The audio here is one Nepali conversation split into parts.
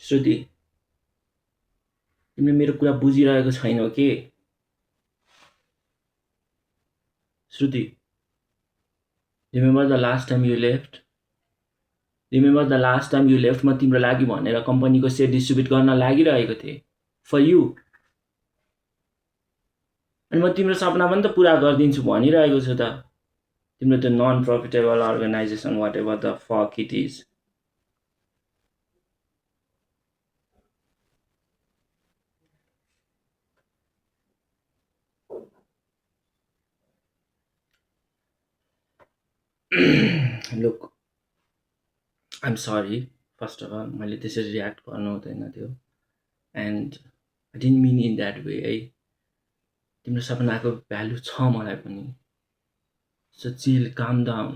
श्रुति, तिमीले मेरो कुरा बुझिरहेको छैनौ के? Shruti, remember the last time you left? Remember the last time you left म तिम्रो लागि भनेर कम्पनीको सेयर डिस्ट्रिब्युट गर्न लागिरहेको थिएँ फर यु। अनि म तिम्रो सपना पनि त पुरा गरिदिन्छु भनिरहेको छु त। तिम्रो त्यो non profitable organisation whatever the fuck it is. Look, I'm sorry first of all, मैले त्यसरी रियाक्ट गर्नु हुँदैन थियो and I didn't mean in that way है। तिम्रो सपनाको भ्यालु छ मलाई पनि। So chill, calm down,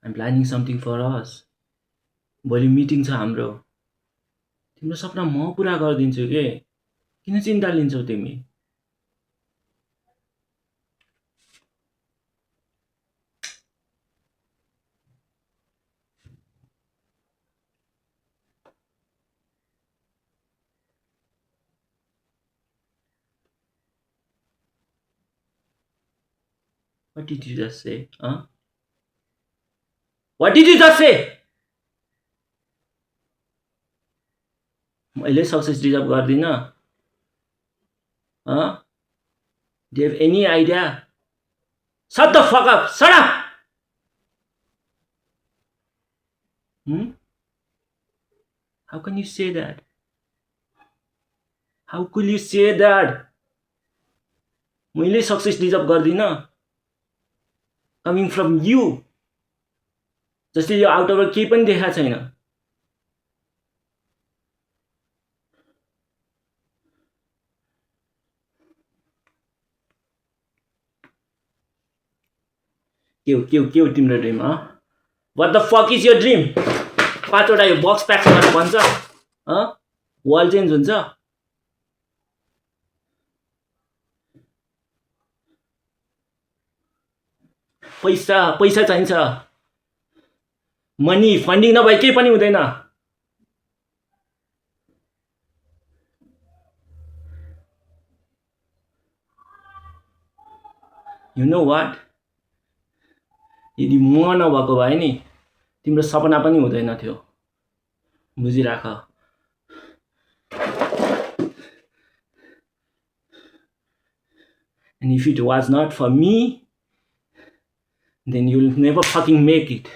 I'm planning something for us. भोलि मिटिङ छ हाम्रो। तिम्रो सपना म पुरा गरिदिन्छु के, किन चिन्ता लिन्छौ तिमी? What did you just say? Huh? What did you just say? मैले सक्सेस डिजर्भ गर्दिन? Huh? Do you have any idea? Shut the fuck up! Shut up! How can you say that? How could you say that? मैले सक्सेस डिजर्भ गर्दिन? Coming from you. जसले यो आउटबाट केही पनि देखाएको छैन। के हो तिम्रो dream? What the fuck is your dream? 5 वटा यो बक्स प्याक गरेर भन्छ वाल चेन्ज हुन्छ? पैसा चाहिन्छ। मनी फन्डिङ नभए केही पनि हुँदैन। You know what? यदि म नभएको भए नि तिम्रो सपना पनि हुँदैन थियो। बुझिराख। And if it was not for me, then you'll never fucking make it.